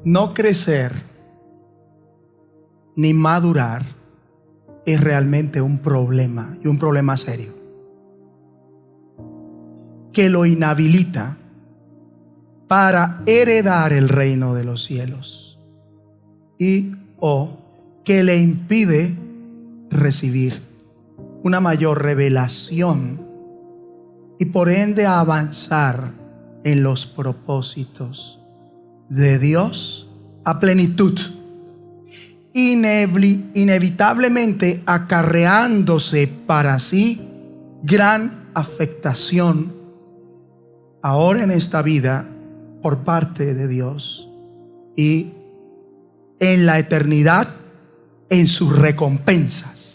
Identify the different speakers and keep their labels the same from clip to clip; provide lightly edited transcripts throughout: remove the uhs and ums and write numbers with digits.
Speaker 1: no crecer ni madurar es realmente un problema, y un problema serio, que lo inhabilita para heredar el reino de los cielos, y o que le impide recibir una mayor revelación y por ende avanzar en los propósitos de Dios a plenitud, inevitablemente acarreándose para sí gran afectación ahora en esta vida por parte de Dios y en la eternidad en sus recompensas.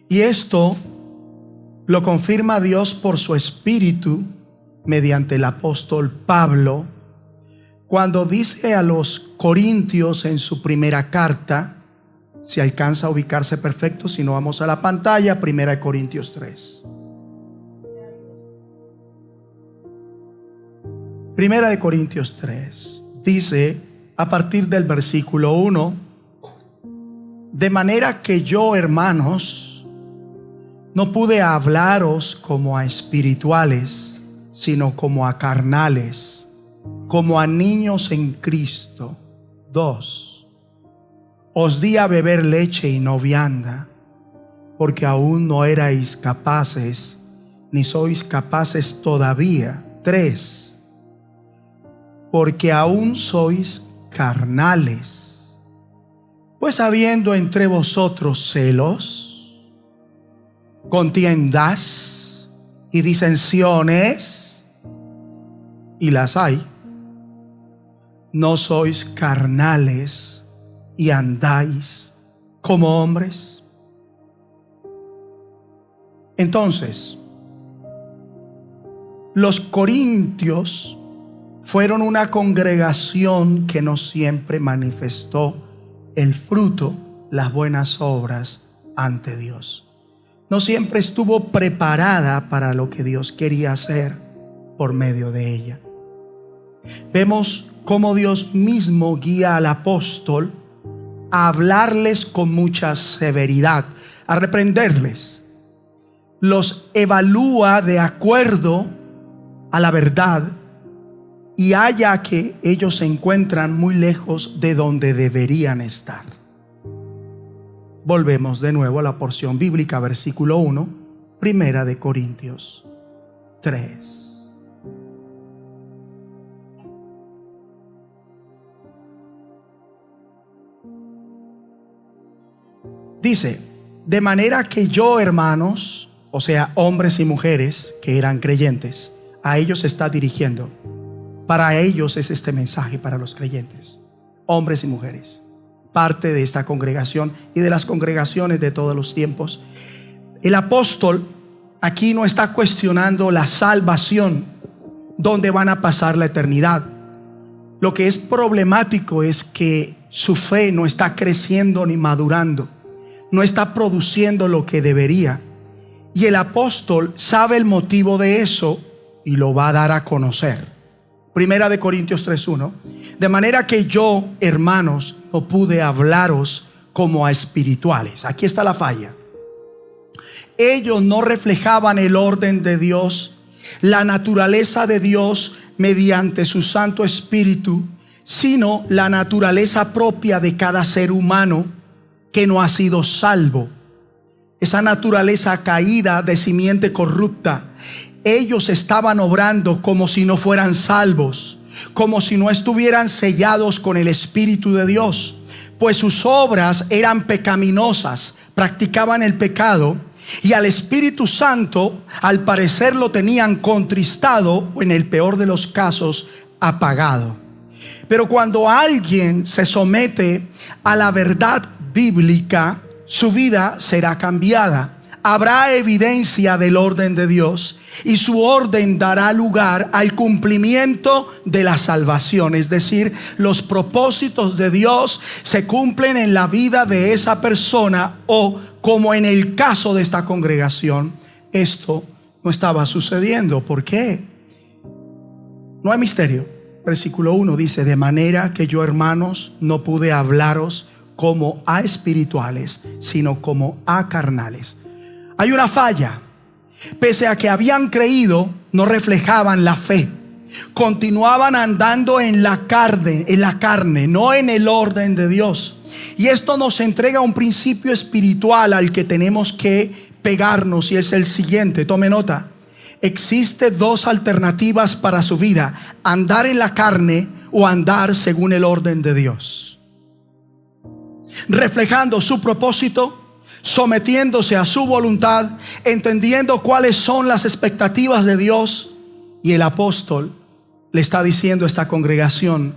Speaker 1: Y esto lo confirma Dios por su Espíritu mediante el apóstol Pablo, cuando dice a los Corintios en su primera carta, si alcanza a ubicarse perfecto, si no vamos a la pantalla, 1 Corintios 3. 1 Corintios 3 dice a partir del versículo 1: de manera que yo, hermanos, no pude hablaros como a espirituales, sino como a carnales, como a niños en Cristo. 2. Os di a beber leche y no vianda, porque aún no erais capaces, ni sois capaces todavía. 3. Porque aún sois carnales. Pues habiendo entre vosotros celos, contiendas y disensiones, y las hay, ¿no sois carnales y andáis como hombres? Entonces, los corintios fueron una congregación que no siempre manifestó el fruto, las buenas obras ante Dios. No siempre estuvo preparada para lo que Dios quería hacer por medio de ella. Vemos cómo Dios mismo guía al apóstol a hablarles con mucha severidad, a reprenderles. Los evalúa de acuerdo a la verdad y halla que ellos se encuentran muy lejos de donde deberían estar. Volvemos de nuevo a la porción bíblica, versículo 1, 1 Corintios 3. Dice: de manera que yo, hermanos, o sea, hombres y mujeres que eran creyentes, a ellos se está dirigiendo. Para ellos es este mensaje, para los creyentes, hombres y mujeres, parte de esta congregación y de las congregaciones de todos los tiempos. El apóstol aquí no está cuestionando la salvación, donde van a pasar la eternidad. Lo que es problemático es que su fe no está creciendo ni madurando, no está produciendo lo que debería. Y el apóstol sabe el motivo de eso y lo va a dar a conocer. 1 Corintios 3:1. De manera que yo, hermanos, no pude hablaros como a espirituales. Aquí está la falla. Ellos no reflejaban el orden de Dios, la naturaleza de Dios mediante su Santo Espíritu, sino la naturaleza propia de cada ser humano que no ha sido salvo. Esa naturaleza caída de simiente corrupta. Ellos estaban obrando como si no fueran salvos, como si no estuvieran sellados con el Espíritu de Dios, pues sus obras eran pecaminosas, practicaban el pecado, y al Espíritu Santo al parecer lo tenían contristado, o en el peor de los casos apagado. Pero cuando alguien se somete a la verdad bíblica, su vida será cambiada. Habrá evidencia del orden de Dios y su orden dará lugar al cumplimiento de la salvación. Es decir, los propósitos de Dios se cumplen en la vida de esa persona, o como en el caso de esta congregación, esto no estaba sucediendo. ¿Por qué? No hay misterio. Versículo 1 dice: de manera que yo, hermanos, no pude hablaros como a espirituales, sino como a carnales. Hay una falla. Pese a que habían creído, no reflejaban la fe. Continuaban andando en la carne, no en el orden de Dios. Y esto nos entrega un principio espiritual al que tenemos que pegarnos, y es el siguiente. Tome nota. Existen dos alternativas para su vida: andar en la carne o andar según el orden de Dios, reflejando su propósito, sometiéndose a su voluntad, entendiendo cuáles son las expectativas de Dios. Y el apóstol le está diciendo a esta congregación: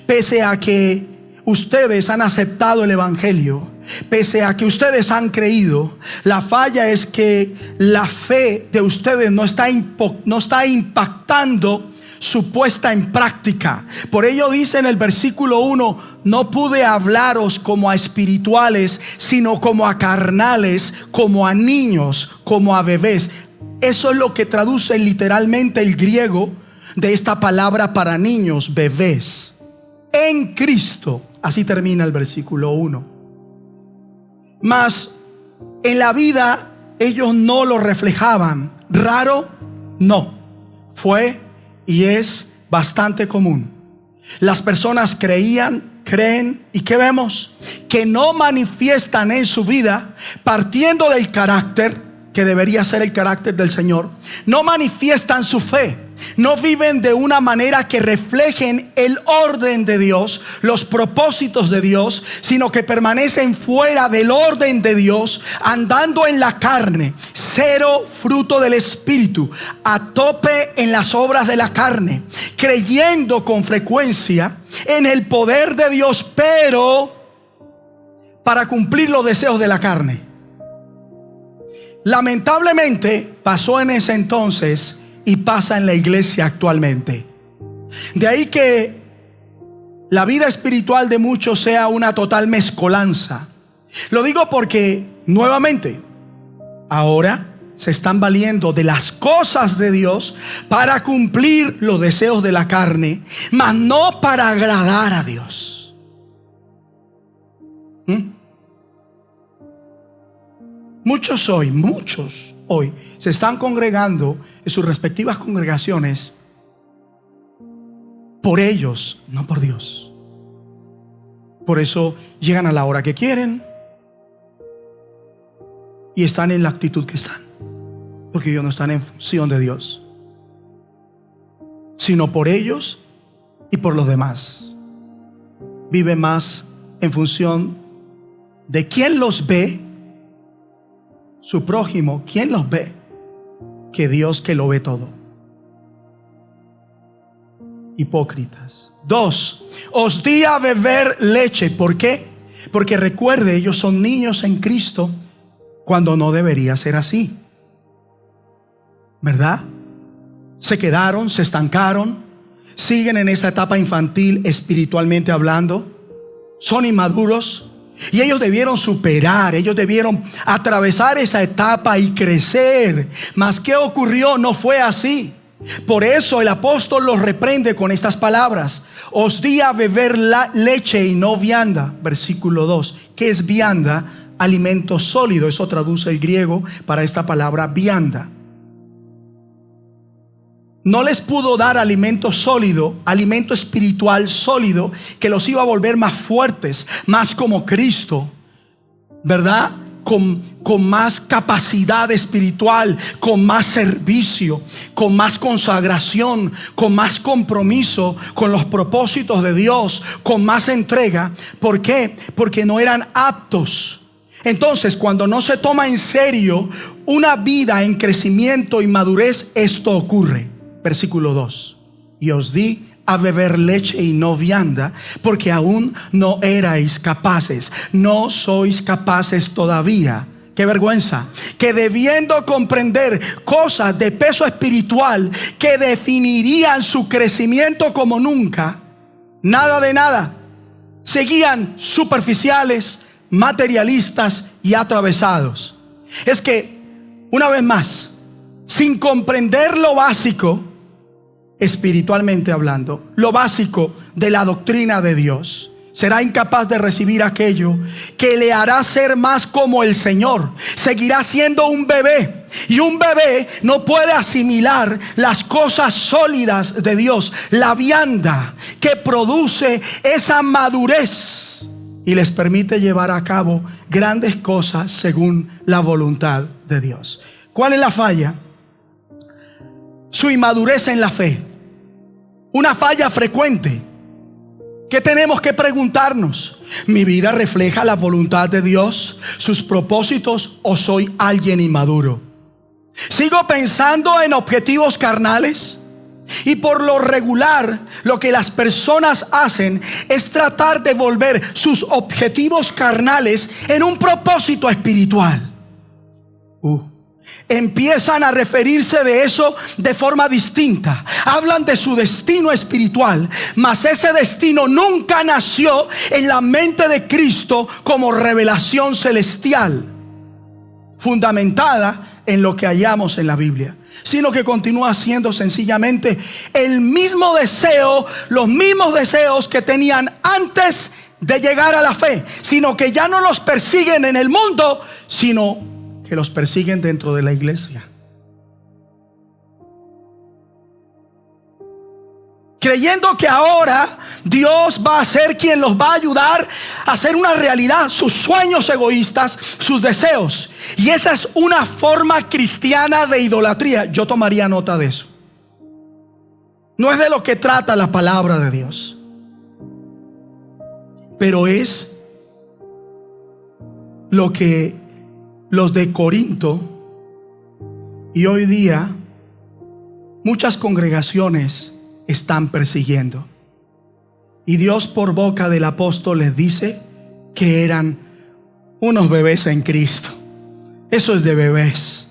Speaker 1: pese a que ustedes han aceptado el evangelio, pese a que ustedes han creído, la falla es que la fe de ustedes no está impactando su puesta en práctica. Por ello dice en el versículo 1: no pude hablaros como a espirituales, sino como a carnales, como a niños, como a bebés. Eso es lo que traduce literalmente el griego de esta palabra para niños, bebés. En Cristo. Así termina el versículo 1. Mas en la vida ellos no lo reflejaban. Raro, no. Fue y es bastante común. Las personas creían, creen, y ¿qué vemos? Que no manifiestan en su vida, partiendo del carácter que debería ser el carácter del Señor, no manifiestan su fe. No viven de una manera que reflejen el orden de Dios, los propósitos de Dios, sino que permanecen fuera del orden de Dios, andando en la carne, cero fruto del Espíritu, a tope en las obras de la carne, creyendo con frecuencia en el poder de Dios, pero para cumplir los deseos de la carne. Lamentablemente pasó en ese entonces y pasa en la iglesia actualmente. De ahí que la vida espiritual de muchos sea una total mezcolanza. Lo digo porque nuevamente ahora se están valiendo de las cosas de Dios para cumplir los deseos de la carne, mas no para agradar a Dios. Muchos hoy se están congregando en sus respectivas congregaciones por ellos, no por Dios. Por eso llegan a la hora que quieren y están en la actitud que están, porque ellos no están en función de Dios, sino por ellos y por los demás. Viven más en función de quién los ve, su prójimo, quién los ve, que Dios, que lo ve todo. Hipócritas. 2. Os di a beber leche. ¿Por qué? Porque recuerde, ellos son niños en Cristo, cuando no debería ser así, ¿verdad? Se quedaron, se estancaron, siguen en esa etapa infantil espiritualmente hablando, son inmaduros. Y ellos debieron superar, ellos debieron atravesar esa etapa y crecer. Mas ¿qué ocurrió? No fue así. Por eso el apóstol los reprende con estas palabras: os di a beber la leche y no vianda. Versículo 2. ¿Qué es vianda? Alimento sólido. Eso traduce el griego para esta palabra vianda. No les pudo dar alimento sólido, alimento espiritual sólido, que los iba a volver más fuertes, más como Cristo, ¿verdad? Con más capacidad espiritual, con más servicio, con más consagración, con más compromiso con los propósitos de Dios, con más entrega. ¿Por qué? Porque no eran aptos. Entonces, cuando no se toma en serio una vida en crecimiento y madurez, esto ocurre. Versículo 2. Y os di a beber leche y no vianda, porque aún no erais capaces. No sois capaces todavía. Qué vergüenza. Que debiendo comprender cosas de peso espiritual que definirían su crecimiento como nunca, nada de nada, seguían superficiales, materialistas y atravesados. Es que, una vez más, sin comprender lo básico, espiritualmente hablando, lo básico de la doctrina de Dios, será incapaz de recibir aquello que le hará ser más como el Señor. Seguirá siendo un bebé, y un bebé no puede asimilar las cosas sólidas de Dios, la vianda que produce esa madurez y les permite llevar a cabo grandes cosas según la voluntad de Dios. ¿Cuál es la falla? Su inmadurez en la fe. Una falla frecuente. ¿Qué tenemos que preguntarnos? ¿Mi vida refleja la voluntad de Dios, sus propósitos, o soy alguien inmaduro? ¿Sigo pensando en objetivos carnales? Y por lo regular, lo que las personas hacen es tratar de volver sus objetivos carnales en un propósito espiritual. Empiezan a referirse de eso de forma distinta. Hablan de su destino espiritual, mas ese destino nunca nació en la mente de Cristo como revelación celestial, fundamentada en lo que hallamos en la Biblia, sino que continúa siendo sencillamente el mismo deseo, los mismos deseos que tenían antes de llegar a la fe, sino que ya no los persiguen en el mundo, sino que los persiguen dentro de la iglesia. Creyendo que ahora Dios va a ser quien los va a ayudar a hacer una realidad sus sueños egoístas, sus deseos. Y esa es una forma cristiana de idolatría. Yo tomaría nota de eso. No es de lo que trata la palabra de Dios, pero es lo que los de Corinto y hoy día muchas congregaciones están persiguiendo. Y Dios por boca del apóstol les dice que eran unos bebés en Cristo. Eso es de bebés.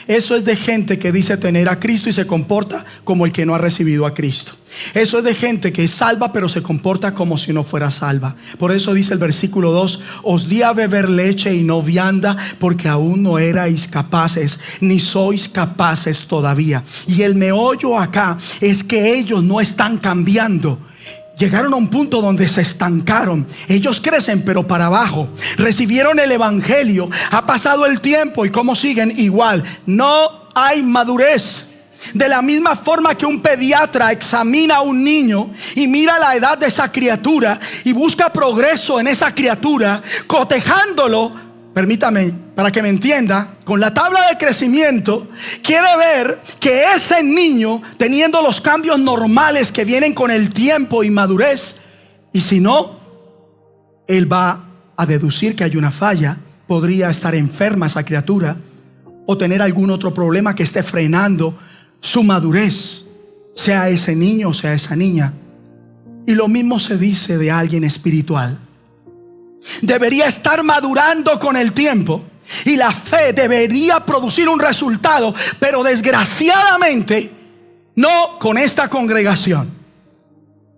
Speaker 1: Eso es de gente que dice tener a Cristo y se comporta como el que no ha recibido a Cristo. Eso es de gente que es salva pero se comporta como si no fuera salva. Por eso dice el versículo 2: os di a beber leche y no vianda, porque aún no erais capaces, ni sois capaces todavía. Y el meollo acá es que ellos no están cambiando. Llegaron a un punto donde se estancaron. Ellos crecen pero para abajo. Recibieron el evangelio, ha pasado el tiempo y ¿cómo siguen? Igual. No hay madurez. De la misma forma que un pediatra examina a un niño y mira la edad de esa criatura y busca progreso en esa criatura, cotejándolo, permítame para que me entienda, con la tabla de crecimiento, quiere ver que ese niño, teniendo los cambios normales que vienen con el tiempo y madurez, y si no, él va a deducir que hay una falla. Podría estar enferma esa criatura o tener algún otro problema que esté frenando su madurez, sea ese niño o sea esa niña. Y lo mismo se dice de alguien espiritual. Debería estar madurando con el tiempo y la fe debería producir un resultado, pero desgraciadamente no con esta congregación.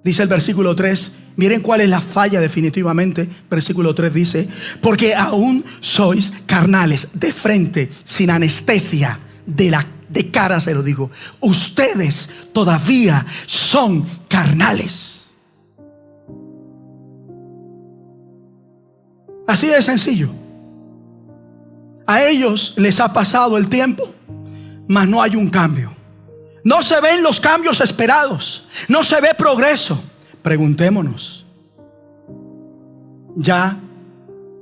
Speaker 1: Dice el versículo 3, miren cuál es la falla definitivamente. Versículo 3 dice: porque aún sois carnales, de frente, sin anestesia, de cara se lo digo, ustedes todavía son carnales. Así de sencillo. A ellos les ha pasado el tiempo, mas no hay un cambio. No se ven los cambios esperados. No se ve progreso. Preguntémonos, ya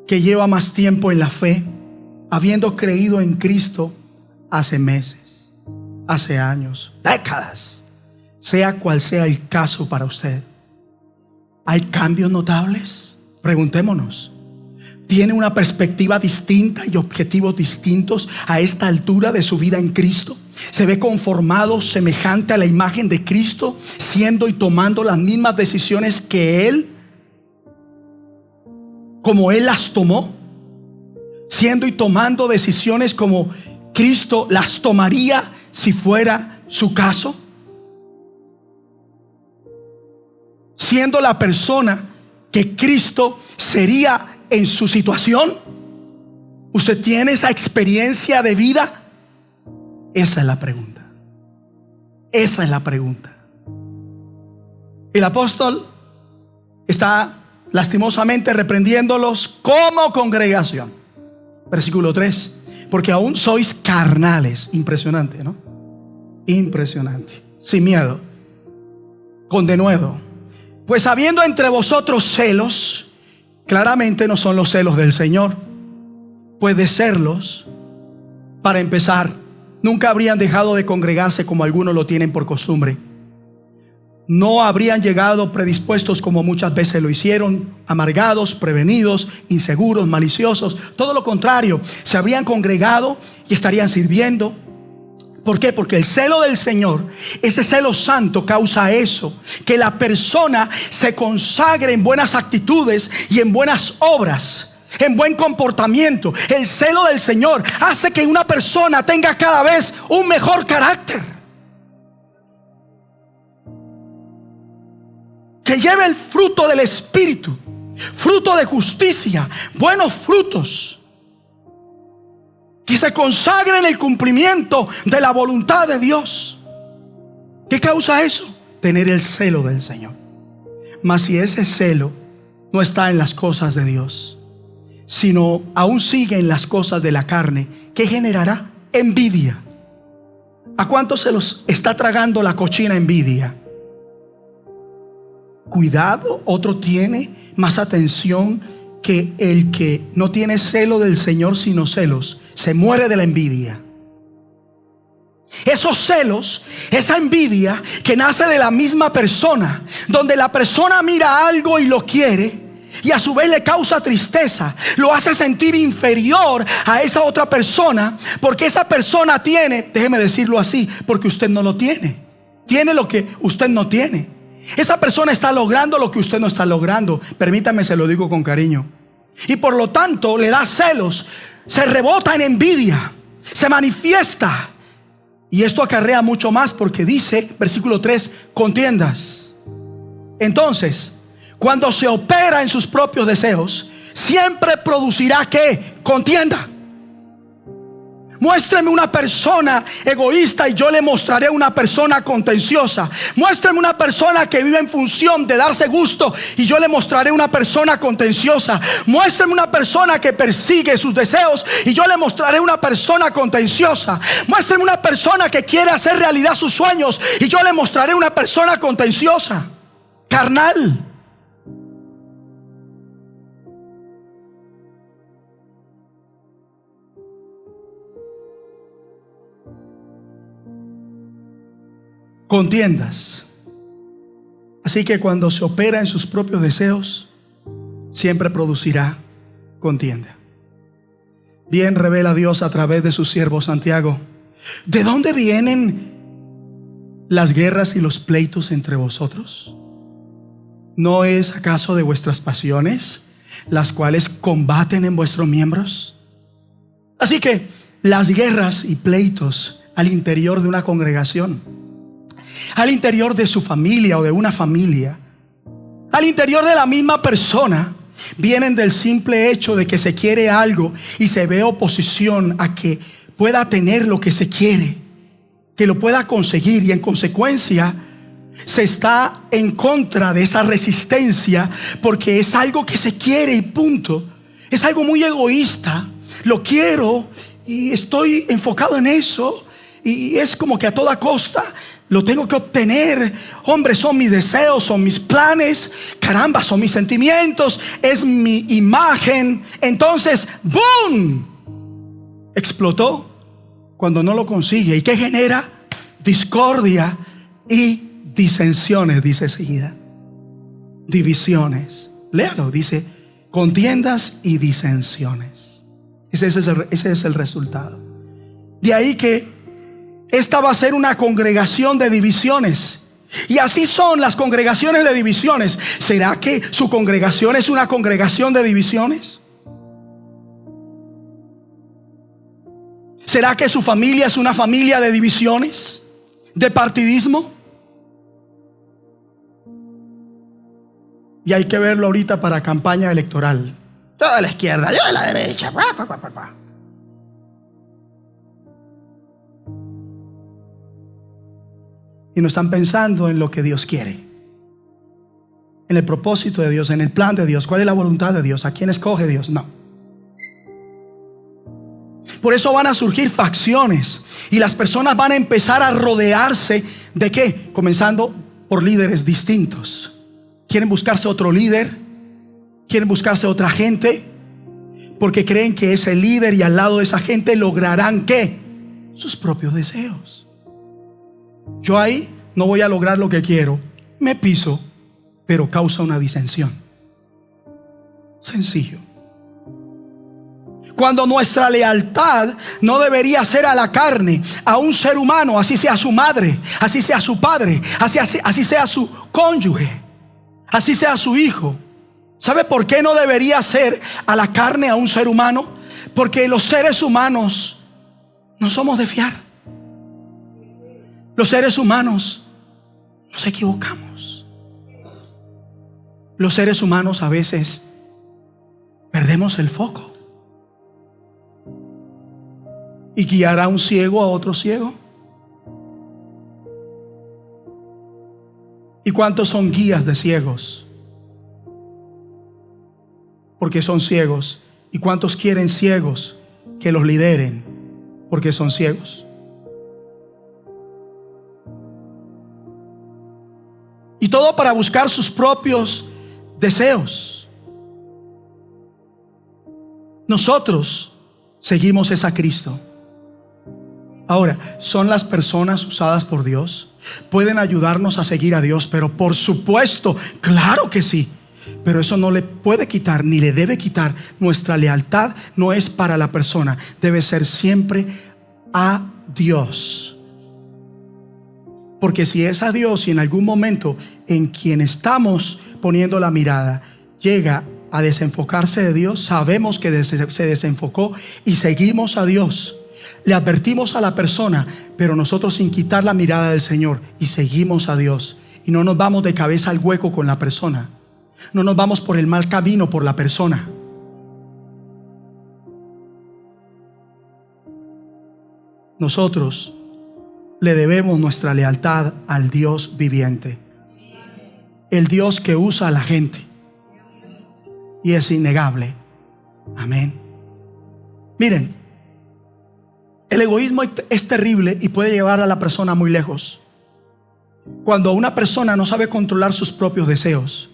Speaker 1: que lleva más tiempo en la fe, habiendo creído en Cristo hace meses, hace años, décadas, sea cual sea el caso para usted, ¿hay cambios notables? Preguntémonos. ¿Tiene una perspectiva distinta y objetivos distintos a esta altura de su vida en Cristo? ¿Se ve conformado semejante a la imagen de Cristo, siendo y tomando las mismas decisiones que Él, como Él las tomó? Siendo y tomando decisiones como Cristo las tomaría si fuera su caso. Siendo la persona que Cristo sería en su situación. ¿Usted tiene esa experiencia de vida? Esa es la pregunta. Esa es la pregunta. El apóstol está lastimosamente reprendiéndolos como congregación. Versículo 3. Porque aún sois carnales. Impresionante, ¿no? Impresionante. Sin miedo, con denuedo. Pues habiendo entre vosotros celos, claramente no son los celos del Señor. Pues de serlos, para empezar, nunca habrían dejado de congregarse como algunos lo tienen por costumbre. No habrían llegado predispuestos como muchas veces lo hicieron, amargados, prevenidos, inseguros, maliciosos. Todo lo contrario, se habrían congregado y estarían sirviendo. ¿Por qué? Porque el celo del Señor, ese celo santo, causa eso, que la persona se consagre en buenas actitudes y en buenas obras, en buen comportamiento. El celo del Señor hace que una persona tenga cada vez un mejor carácter, que lleve el fruto del Espíritu, fruto de justicia, buenos frutos, que se consagre en el cumplimiento de la voluntad de Dios. ¿Qué causa eso? Tener el celo del Señor. Mas si ese celo no está en las cosas de Dios, sino aún sigue en las cosas de la carne, ¿qué generará? Envidia. ¿A cuántos se los está tragando la cochina envidia? Cuidado, otro tiene más atención que el que no tiene celo del Señor sino celos. Se muere de la envidia. Esos celos, esa envidia que nace de la misma persona, donde la persona mira algo y lo quiere, y a su vez le causa tristeza, lo hace sentir inferior a esa otra persona, porque esa persona tiene, déjeme decirlo así, porque usted no lo tiene. Tiene lo que usted no tiene. Esa persona está logrando lo que usted no está logrando. Permítame, se lo digo con cariño. Y por lo tanto le da celos, se rebota en envidia, se manifiesta. Y esto acarrea mucho más, porque dice, versículo 3, contiendas. Entonces, cuando se opera en sus propios deseos, siempre producirá ¿qué? Contienda. Muéstreme una persona egoísta y yo le mostraré una persona contenciosa. Muéstreme una persona que vive en función de darse gusto y yo le mostraré una persona contenciosa. Muéstreme una persona que persigue sus deseos y yo le mostraré una persona contenciosa. Muéstreme una persona que quiere hacer realidad sus sueños y yo le mostraré una persona contenciosa, carnal. Contiendas. Así que cuando se opera en sus propios deseos, siempre producirá contienda. Bien revela Dios a través de su siervo Santiago. ¿De dónde vienen las guerras y los pleitos entre vosotros? ¿No es acaso de vuestras pasiones, las cuales combaten en vuestros miembros? Así que las guerras y pleitos al interior de una congregación, al interior de su familia o de una familia, al interior de la misma persona, vienen del simple hecho de que se quiere algo y se ve oposición a que pueda tener lo que se quiere, que lo pueda conseguir, y en consecuencia se está en contra de esa resistencia, porque es algo que se quiere y punto. Es algo muy egoísta. Lo quiero y estoy enfocado en eso, y es como que a toda costa lo tengo que obtener. Hombre, son mis deseos, son mis planes, caramba, son mis sentimientos, es mi imagen. Entonces, ¡boom!, explotó cuando no lo consigue. ¿Y qué genera? Discordia y disensiones, dice seguida. Divisiones. Léalo, dice contiendas y disensiones. Ese es el resultado. De ahí que esta va a ser una congregación de divisiones. Y así son las congregaciones de divisiones. ¿Será que su congregación es una congregación de divisiones? ¿Será que su familia es una familia de divisiones? ¿De partidismo? Y hay que verlo ahorita para campaña electoral. Yo de la izquierda, yo de la derecha. y no están pensando en lo que Dios quiere, en el propósito de Dios, en el plan de Dios. ¿Cuál es la voluntad de Dios? ¿A quién escoge Dios? No. Por eso van a surgir facciones y las personas van a empezar a rodearse ¿de qué? Comenzando por líderes distintos. Quieren buscarse otro líder, quieren buscarse otra gente, porque creen que ese líder y al lado de esa gente lograrán ¿qué? Sus propios deseos. Yo ahí no voy a lograr lo que quiero, me piso, pero causa una disensión. Sencillo. Cuando nuestra lealtad no debería ser a la carne, a un ser humano, así sea su madre, así sea su padre, así sea su cónyuge, así sea su hijo. ¿Sabe por qué no debería ser a la carne, a un ser humano? Porque los seres humanos no somos de fiar. Los seres humanos nos equivocamos. Los seres humanos a veces perdemos el foco. ¿Y guiará un ciego a otro ciego? ¿Y cuántos son guías de ciegos? Porque son ciegos. ¿Y cuántos quieren ciegos que los lideren? Porque son ciegos. Y todo para buscar sus propios deseos. Nosotros seguimos es a Cristo. Ahora, ¿son las personas usadas por Dios? ¿Pueden ayudarnos a seguir a Dios? Pero por supuesto, claro que sí. Pero eso no le puede quitar ni le debe quitar. Nuestra lealtad no es para la persona, debe ser siempre a Dios. Porque si es a Dios y en algún momento en quien estamos poniendo la mirada llega a desenfocarse de Dios, sabemos que se desenfocó y seguimos a Dios. Le advertimos a la persona, pero nosotros sin quitar la mirada del Señor, y seguimos a Dios. Y no nos vamos de cabeza al hueco con la persona. No nos vamos por el mal camino por la persona. Nosotros le debemos nuestra lealtad al Dios viviente, el Dios que usa a la gente, y es innegable. Amén. Miren, el egoísmo es terrible y puede llevar a la persona muy lejos. Cuando una persona no sabe controlar sus propios deseos.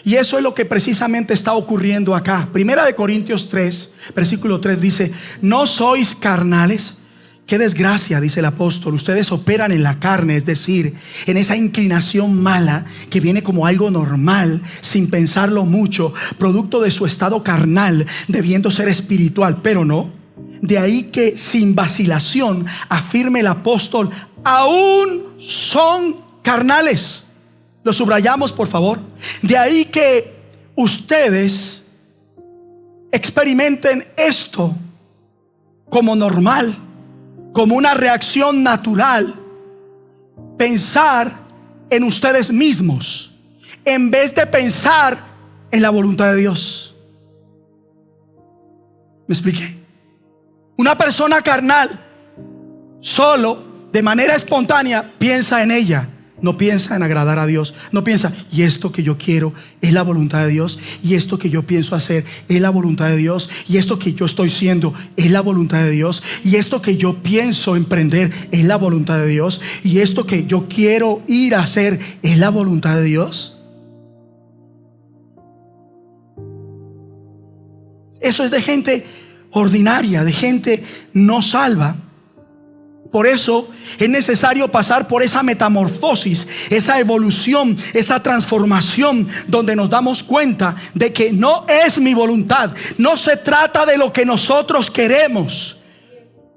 Speaker 1: Y eso es lo que precisamente está ocurriendo acá. Primera de Corintios 3, versículo 3 dice: no sois carnales. Qué desgracia, dice el apóstol. Ustedes operan en la carne, es decir, en esa inclinación mala que viene como algo normal, sin pensarlo mucho, producto de su estado carnal, debiendo ser espiritual, pero no. De ahí que sin vacilación afirme el apóstol: aún son carnales. Lo subrayamos, por favor. De ahí que ustedes experimenten esto como normal, como una reacción natural. Pensar en ustedes mismos en vez de pensar en la voluntad de Dios. ¿Me expliqué? Una persona carnal solo, de manera espontánea, piensa en ella. No piensa en agradar a Dios. No piensa, y esto que yo quiero es la voluntad de Dios, y esto que yo pienso hacer es la voluntad de Dios, y esto que yo estoy siendo es la voluntad de Dios, y esto que yo pienso emprender es la voluntad de Dios, y esto que yo quiero ir a hacer es la voluntad de Dios. Eso es de gente ordinaria, de gente no salva. Por eso es necesario pasar por esa metamorfosis, esa evolución, esa transformación, donde nos damos cuenta de que no es mi voluntad. No se trata de lo que nosotros queremos,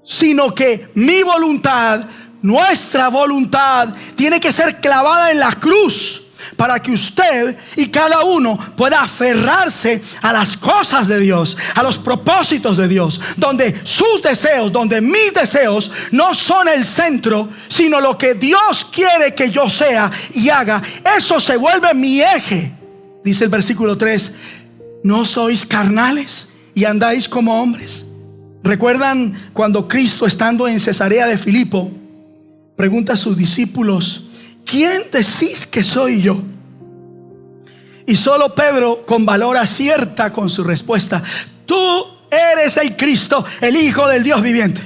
Speaker 1: sino que mi voluntad, nuestra voluntad, tiene que ser clavada en la cruz, para que usted y cada uno pueda aferrarse a las cosas de Dios, a los propósitos de Dios, donde sus deseos, donde mis deseos no son el centro, sino lo que Dios quiere que yo sea y haga. Eso se vuelve mi eje. Dice el versículo 3: ¿no sois carnales y andáis como hombres? ¿Recuerdan cuando Cristo, estando en Cesarea de Filipo, pregunta a sus discípulos: ¿quién decís que soy yo? Y solo Pedro con valor acierta con su respuesta: tú eres el Cristo, el Hijo del Dios viviente.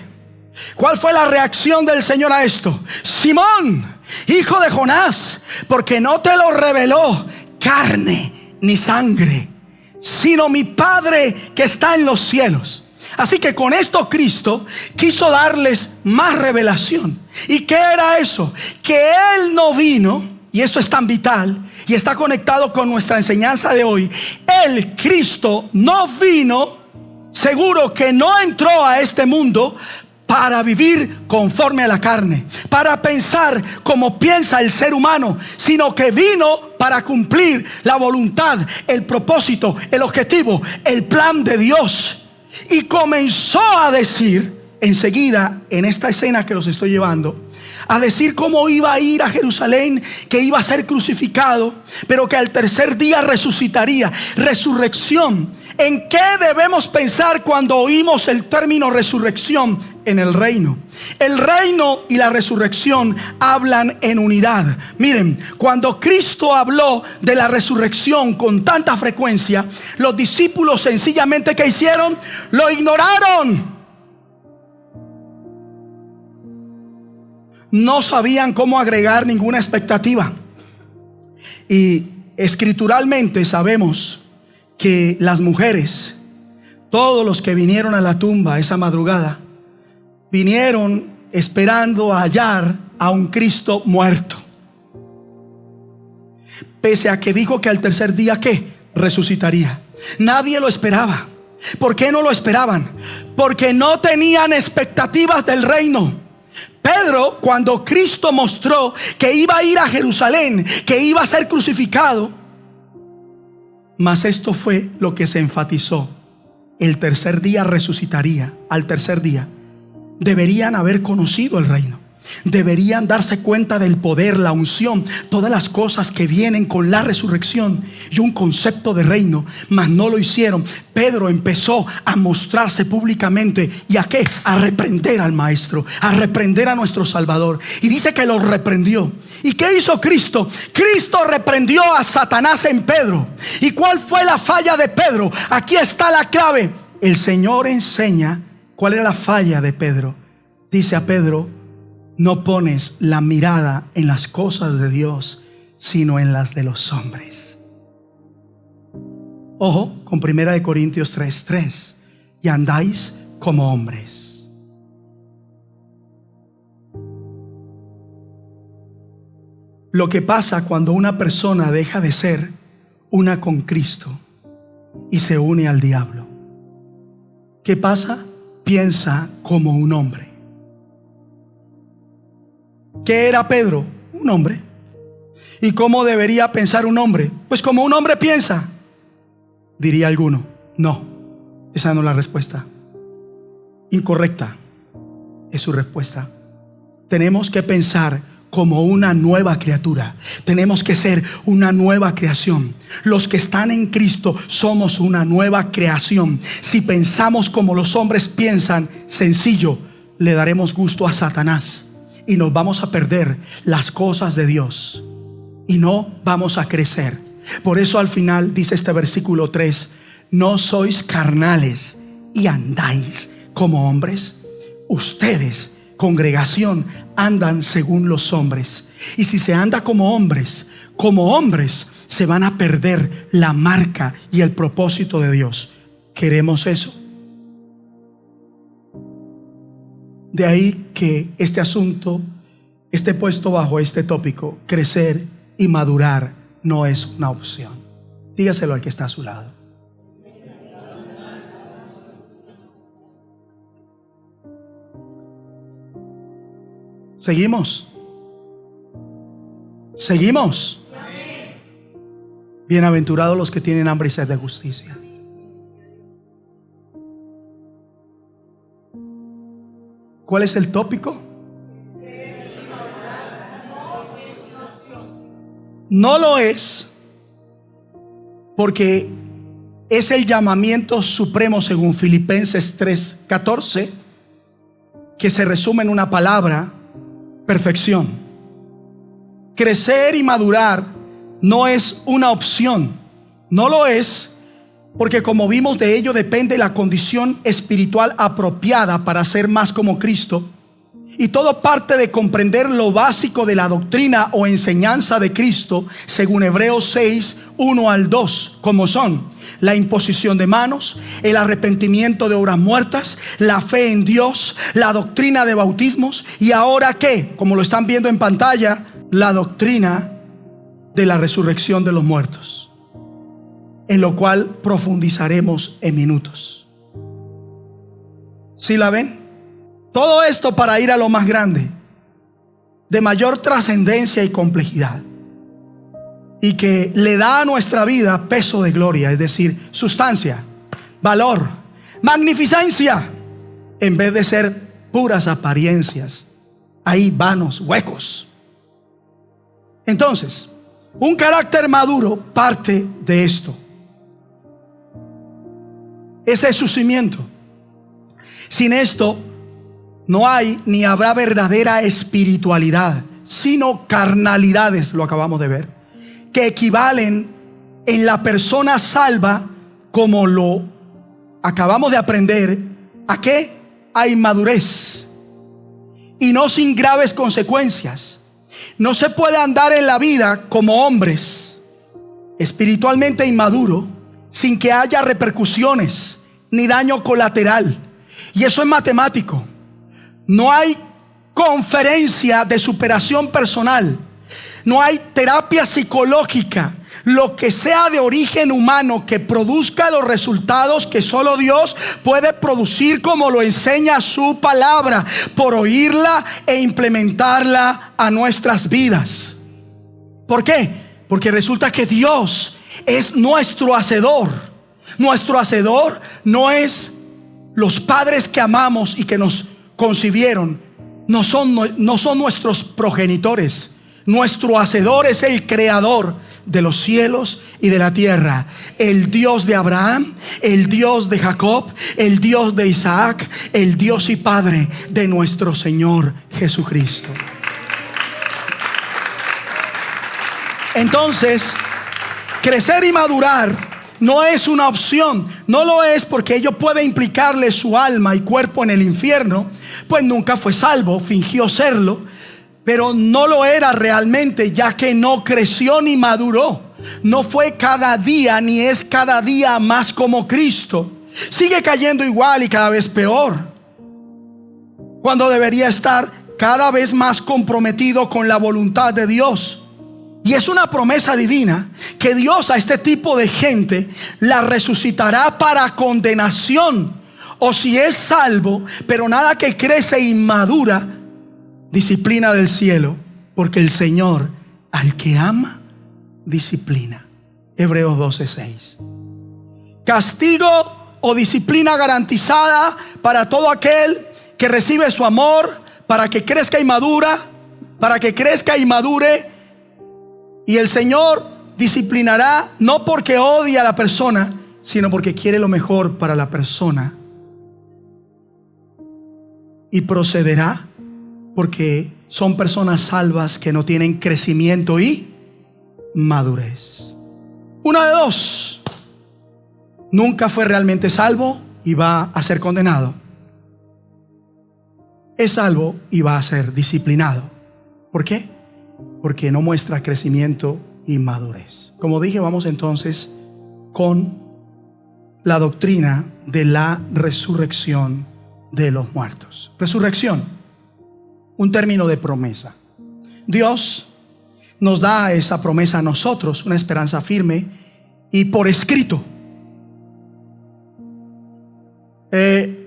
Speaker 1: ¿Cuál fue la reacción del Señor a esto? Simón, hijo de Jonás, porque no te lo reveló carne ni sangre, sino mi Padre que está en los cielos. Así que con esto Cristo quiso darles más revelación. ¿Y qué era eso? Que Él no vino, y esto es tan vital y está conectado con nuestra enseñanza de hoy. El Cristo no vino, seguro que no entró a este mundo para vivir conforme a la carne, para pensar como piensa el ser humano, sino que vino para cumplir la voluntad, el propósito, el objetivo, el plan de Dios. Y comenzó a decir enseguida, en esta escena que los estoy llevando, a decir cómo iba a ir a Jerusalén, que iba a ser crucificado, pero que al tercer día resucitaría. Resurrección. ¿En qué debemos pensar cuando oímos el término resurrección? En el reino. El reino y la resurrección hablan en unidad. Miren, cuando Cristo habló de la resurrección con tanta frecuencia, los discípulos sencillamente, ¿qué hicieron? Lo ignoraron. No sabían cómo agregar ninguna expectativa. Y escrituralmente sabemos que las mujeres, todos los que vinieron a la tumba esa madrugada, vinieron esperando hallar a un Cristo muerto, pese a que dijo que al tercer día, ¿qué? Resucitaría. Nadie lo esperaba. ¿Por qué no lo esperaban? Porque no tenían expectativas del reino. Pedro, cuando Cristo mostró que iba a ir a Jerusalén, que iba a ser crucificado, mas esto fue lo que se enfatizó: el tercer día resucitaría. Al tercer día deberían haber conocido el reino, deberían darse cuenta del poder, la unción, todas las cosas que vienen con la resurrección y un concepto de reino, mas no lo hicieron. Pedro empezó a mostrarse públicamente. ¿Y a qué? A reprender al maestro, a reprender a nuestro Salvador. Y dice que lo reprendió. ¿Y qué hizo Cristo? Cristo reprendió a Satanás en Pedro. ¿Y cuál fue la falla de Pedro? Aquí está la clave. El Señor enseña cuál era la falla de Pedro. Dice a Pedro: no pones la mirada en las cosas de Dios, sino en las de los hombres. Ojo con 1 Corintios 3:3. Y andáis como hombres. Lo que pasa cuando una persona deja de ser una con Cristo y se une al diablo, ¿qué pasa? Piensa como un hombre. ¿Qué era Pedro? Un hombre. ¿Y cómo debería pensar un hombre? Pues como un hombre piensa. Diría alguno. No, esa no es la respuesta. Incorrecta es su respuesta. Tenemos que pensar como una nueva criatura. Tenemos que ser una nueva creación. Los que están en Cristo somos una nueva creación. Si pensamos como los hombres piensan, sencillo, le daremos gusto a Satanás y nos vamos a perder las cosas de Dios y no vamos a crecer. Por eso al final dice este versículo 3: no sois carnales y andáis como hombres. Ustedes, congregación, andan según los hombres. Y si se anda como hombres, se van a perder la marca y el propósito de Dios. ¿Queremos eso? De ahí que este asunto esté puesto bajo este tópico: crecer y madurar no es una opción. Dígaselo al que está a su lado. Seguimos. Bienaventurados los que tienen hambre y sed de justicia. ¿Cuál es el tópico? No lo es, porque es el llamamiento supremo según Filipenses 3:14, que se resume en una palabra: perfección. crecer y madurar no es una opción. No lo es, porque como vimos, de ello depende la condición espiritual apropiada para ser más como Cristo. Y todo parte de comprender lo básico de la doctrina o enseñanza de Cristo, según Hebreos 6, 1 al 2, como son la imposición de manos, el arrepentimiento de obras muertas, la fe en Dios, la doctrina de bautismos, y ahora ¿qué? Como lo están viendo en pantalla, la doctrina de la resurrección de los muertos, en lo cual profundizaremos en minutos. ¿Sí la ven? Todo esto para ir a lo más grande, de mayor trascendencia y complejidad, y que le da a nuestra vida peso de gloria, es decir, sustancia, valor, magnificencia, en vez de ser puras apariencias, ahí vanos, huecos. Entonces, un carácter maduro parte de esto. Ese es su cimiento. Sin esto no hay ni habrá verdadera espiritualidad, sino carnalidades, lo acabamos de ver, que equivalen en la persona salva, como lo acabamos de aprender, ¿a qué? A inmadurez, y no sin graves consecuencias. No se puede andar en la vida como hombres espiritualmente inmaduros sin que haya repercusiones ni daño colateral. Y eso es matemático. No hay conferencia de superación personal, no hay terapia psicológica, lo que sea de origen humano que produzca los resultados que solo Dios puede producir, como lo enseña su palabra, por oírla e implementarla a nuestras vidas. ¿Por qué? Porque resulta que Dios es nuestro hacedor. Nuestro hacedor no es los padres que amamos y que nos concibieron, no son nuestros progenitores. Nuestro hacedor es el creador de los cielos y de la tierra, el Dios de Abraham, el Dios de Jacob, el Dios de Isaac, el Dios y Padre de nuestro Señor Jesucristo. Entonces, crecer y madurar no es una opción. No lo es porque ello puede implicarle su alma y cuerpo en el infierno, pues nunca fue salvo, fingió serlo, pero no lo era realmente, ya que no creció ni maduró. No fue cada día, ni es cada día más como Cristo. Sigue cayendo igual y cada vez peor, cuando debería estar cada vez más comprometido con la voluntad de Dios. Y es una promesa divina que Dios a este tipo de gente la resucitará para condenación, o si es salvo, pero nada que crece inmadura, disciplina del cielo, porque el Señor al que ama disciplina. Hebreos 12:6. Castigo o disciplina garantizada para todo aquel que recibe su amor, para que crezca y madure. Y el Señor disciplinará no porque odia a la persona, sino porque quiere lo mejor para la persona. Y procederá porque son personas salvas que no tienen crecimiento y madurez. Una de dos: nunca fue realmente salvo y va a ser condenado. Es salvo y va a ser disciplinado. ¿Por qué? Porque no muestra crecimiento y madurez. Como dije, vamos entonces con la doctrina de la resurrección de los muertos. Resurrección, un término de promesa. Dios nos da esa promesa a nosotros, una esperanza firme y por escrito.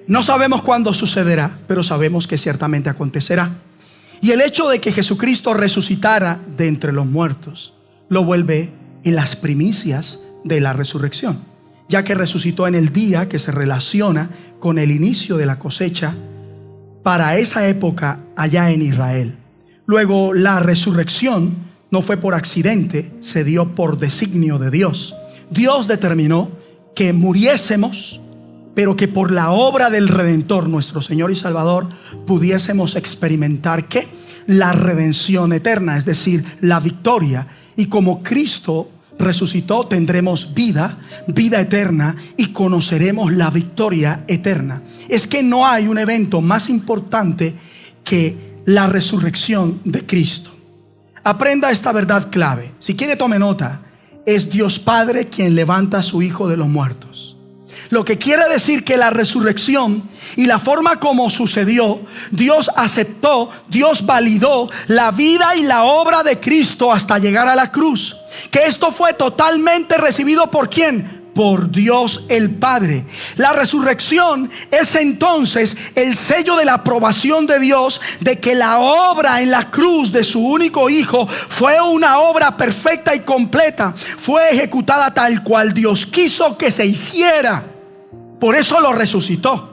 Speaker 1: No sabemos cuándo sucederá, pero sabemos que ciertamente acontecerá. Y el hecho de que Jesucristo resucitara de entre los muertos lo vuelve en las primicias de la resurrección, ya que resucitó en el día que se relaciona con el inicio de la cosecha para esa época allá en Israel. Luego, la resurrección no fue por accidente, se dio por designio de Dios. Dios determinó que muriésemos, pero que por la obra del Redentor, nuestro Señor y Salvador, pudiésemos experimentar ¿qué? la redención eterna, es decir, la victoria. Y como Cristo resucitó, tendremos vida eterna y conoceremos la victoria eterna. Es que no hay un evento más importante que la resurrección de Cristo. Aprenda esta verdad clave. Si quiere, tome nota. Es Dios Padre quien levanta a su Hijo de los muertos. Lo que quiere decir que la resurrección y la forma como sucedió, Dios aceptó, Dios validó la vida y la obra de Cristo hasta llegar a la cruz. Que esto fue totalmente recibido ¿por quién? Por Dios el Padre. La resurrección es entonces el sello de la aprobación de Dios de que la obra en la cruz de su único Hijo fue una obra perfecta y completa. Fue ejecutada tal cual Dios quiso que se hiciera. Por eso lo resucitó.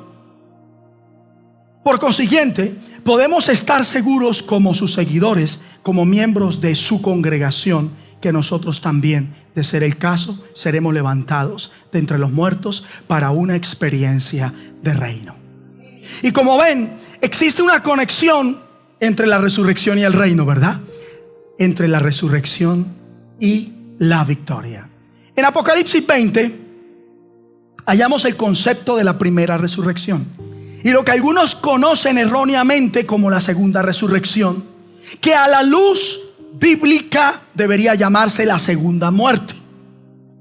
Speaker 1: Por consiguiente, podemos estar seguros como sus seguidores, como miembros de su congregación, que nosotros también, de ser el caso, seremos levantados de entre los muertos para una experiencia de reino. Y como ven, existe una conexión entre la resurrección y el reino, ¿verdad? Entre la resurrección y la victoria. En Apocalipsis 20 hallamos el concepto de la primera resurrección y lo que algunos conocen erróneamente como la segunda resurrección, que a la luz bíblica debería llamarse la segunda muerte.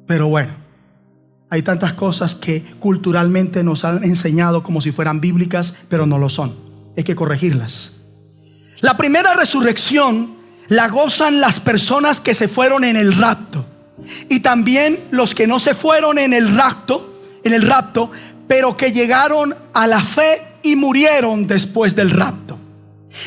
Speaker 1: Pero bueno, hay tantas cosas que culturalmente nos han enseñado como si fueran bíblicas, pero no lo son. Hay que corregirlas. La primera resurrección la gozan las personas que se fueron en el rapto, y también los que no se fueron en el rapto, pero que llegaron a la fe y murieron después del rapto.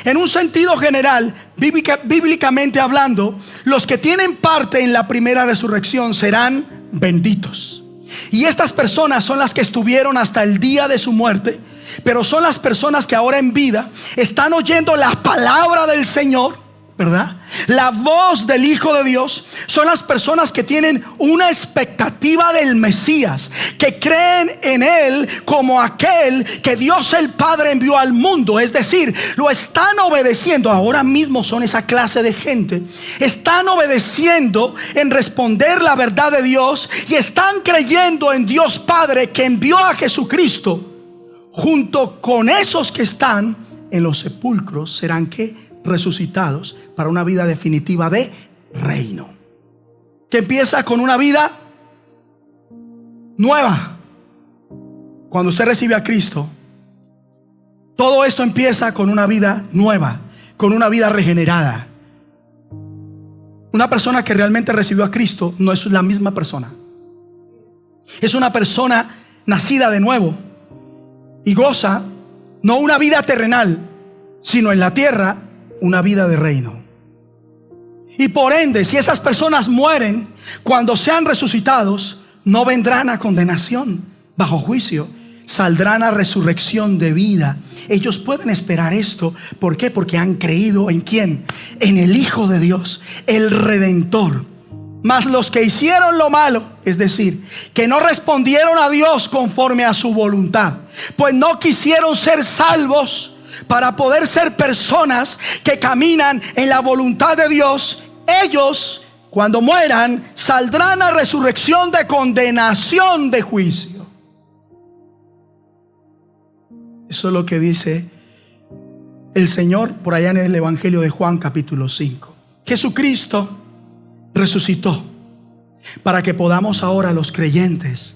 Speaker 1: En un sentido general, bíblicamente hablando, los que tienen parte en la primera resurrección serán benditos. Y estas personas son las que estuvieron hasta el día de su muerte, pero son las personas que ahora en vida están oyendo la palabra del Señor, ¿verdad? La voz del Hijo de Dios. Son las personas que tienen una expectativa del Mesías, que creen en Él como aquel que Dios el Padre envió al mundo. Es decir, lo están obedeciendo. Ahora mismo son esa clase de gente. Están obedeciendo en responder la verdad de Dios y están creyendo en Dios Padre que envió a Jesucristo. Junto con esos que están en los sepulcros serán que resucitados para una vida definitiva de reino, que empieza con una vida nueva. Cuando usted recibe a Cristo, todo esto empieza con una vida nueva, con una vida regenerada. Una persona que realmente recibió a Cristo no es la misma persona. Es una persona nacida de nuevo y goza no una vida terrenal, sino en la tierra una vida de reino. Y por ende, si esas personas mueren, cuando sean resucitados, no vendrán a condenación bajo juicio, saldrán a resurrección de vida. Ellos pueden esperar esto. ¿Por qué? Porque han creído ¿en quién? En el Hijo de Dios, el Redentor. Mas los que hicieron lo malo, es decir, que no respondieron a Dios conforme a su voluntad, pues no quisieron ser salvos para poder ser personas que caminan en la voluntad de Dios, ellos cuando mueran saldrán a resurrección de condenación de juicio. Eso es lo que dice el Señor por allá en el Evangelio de Juan capítulo 5. Jesucristo resucitó para que podamos ahora los creyentes,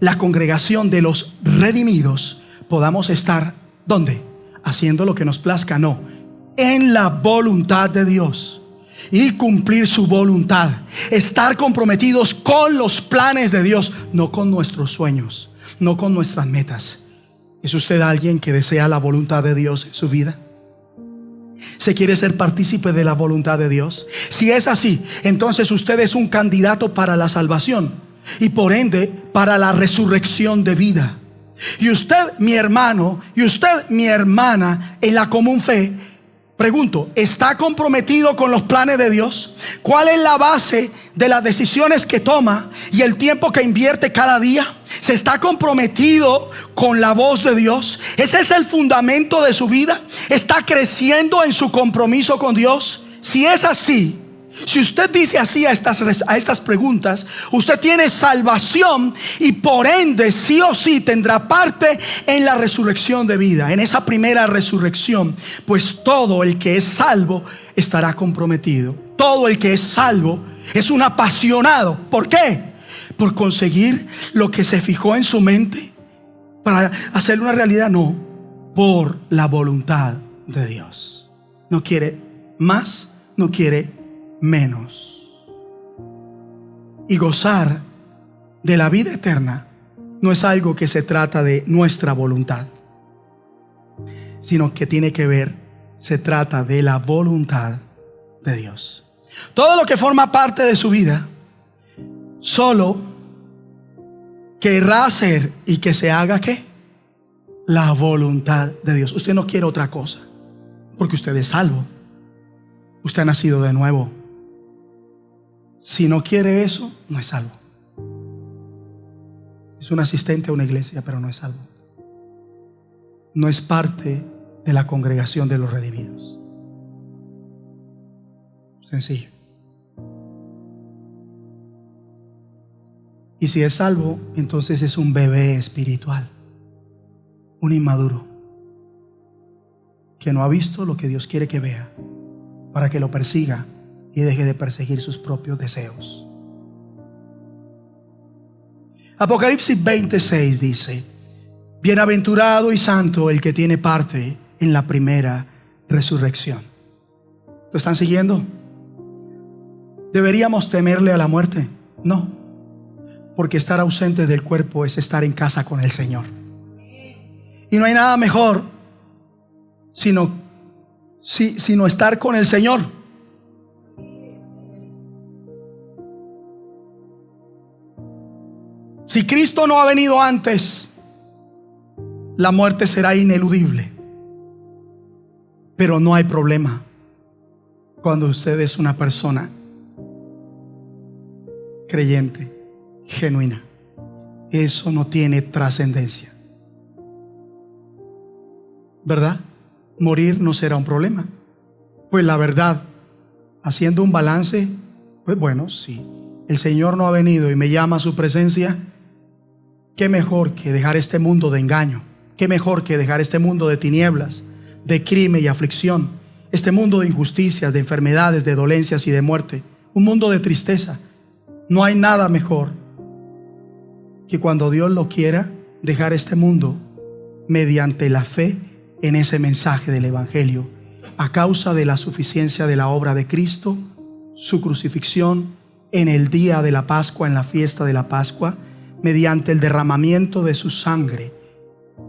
Speaker 1: la congregación de los redimidos, podamos estar ¿dónde? Haciendo lo que nos plazca, no, en la voluntad de Dios y cumplir su voluntad, estar comprometidos con los planes de Dios, no con nuestros sueños, no con nuestras metas. ¿Es usted alguien que desea la voluntad de Dios en su vida? ¿Se quiere ser partícipe de la voluntad de Dios? Si es así, entonces usted es un candidato para la salvación y por ende para la resurrección de vida. Y usted, mi hermano, y usted, mi hermana, en la común fe, pregunto, ¿está comprometido con los planes de Dios? ¿Cuál es la base de las decisiones que toma y el tiempo que invierte cada día? ¿Se está comprometido con la voz de Dios? ¿Ese es el fundamento de su vida? ¿Está creciendo en su compromiso con Dios? Si es así, si usted dice así a estas preguntas, usted tiene salvación y por ende sí o sí tendrá parte en la resurrección de vida, en esa primera resurrección. Pues todo el que es salvo estará comprometido. Todo el que es salvo es un apasionado. ¿Por qué? Por conseguir lo que se fijó en su mente para hacerlo una realidad. No, por la voluntad de Dios. No quiere más, no quiere menos. Y gozar de la vida eterna no es algo que se trata de nuestra voluntad, sino que tiene que ver, se trata de la voluntad de Dios. Todo lo que forma parte de su vida solo querrá hacer y que se haga ¿qué? La voluntad de Dios. Usted no quiere otra cosa, porque usted es salvo. Usted ha nacido de nuevo. Si no quiere eso, no es salvo. Es un asistente a una iglesia, pero no es salvo. No es parte de la congregación de los redimidos. Sencillo. Y si es salvo, entonces es un bebé espiritual, un inmaduro, que no ha visto lo que Dios quiere que vea, para que lo persiga y deje de perseguir sus propios deseos. Apocalipsis 26 dice: bienaventurado y santo el que tiene parte en la primera resurrección. ¿Lo están siguiendo? ¿Deberíamos temerle a la muerte? No, porque estar ausente del cuerpo es estar en casa con el Señor. Y no hay nada mejor sino estar con el Señor. Si Cristo no ha venido antes, la muerte será ineludible. Pero no hay problema cuando usted es una persona creyente, genuina. Eso no tiene trascendencia, ¿verdad? Morir no será un problema. Pues la verdad, haciendo un balance, pues bueno, si el Señor no ha venido y me llama a su presencia, qué mejor que dejar este mundo de engaño, qué mejor que dejar este mundo de tinieblas, de crimen y aflicción, este mundo de injusticias, de enfermedades, de dolencias y de muerte, un mundo de tristeza. No hay nada mejor que cuando Dios lo quiera, dejar este mundo mediante la fe en ese mensaje del Evangelio, a causa de la suficiencia de la obra de Cristo, su crucifixión en el día de la Pascua, en la fiesta de la Pascua, mediante el derramamiento de su sangre,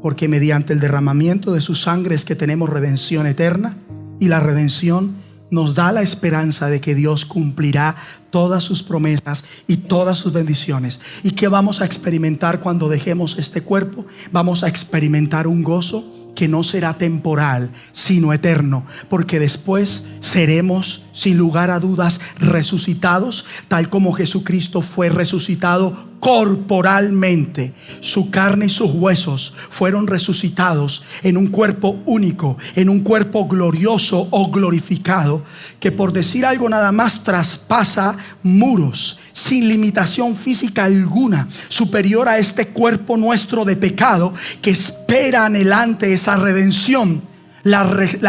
Speaker 1: porque mediante el derramamiento de su sangre es que tenemos redención eterna, y la redención nos da la esperanza de que Dios cumplirá todas sus promesas y todas sus bendiciones. ¿Y qué vamos a experimentar cuando dejemos este cuerpo? Vamos a experimentar un gozo que no será temporal, sino eterno, porque después seremos, sin lugar a dudas, resucitados, tal como Jesucristo fue resucitado corporalmente. Su carne y sus huesos fueron resucitados en un cuerpo único, en un cuerpo glorioso o glorificado, que, por decir algo, nada más traspasa muros, sin limitación física alguna, superior a este cuerpo nuestro de pecado, que espera anhelante esa redención, la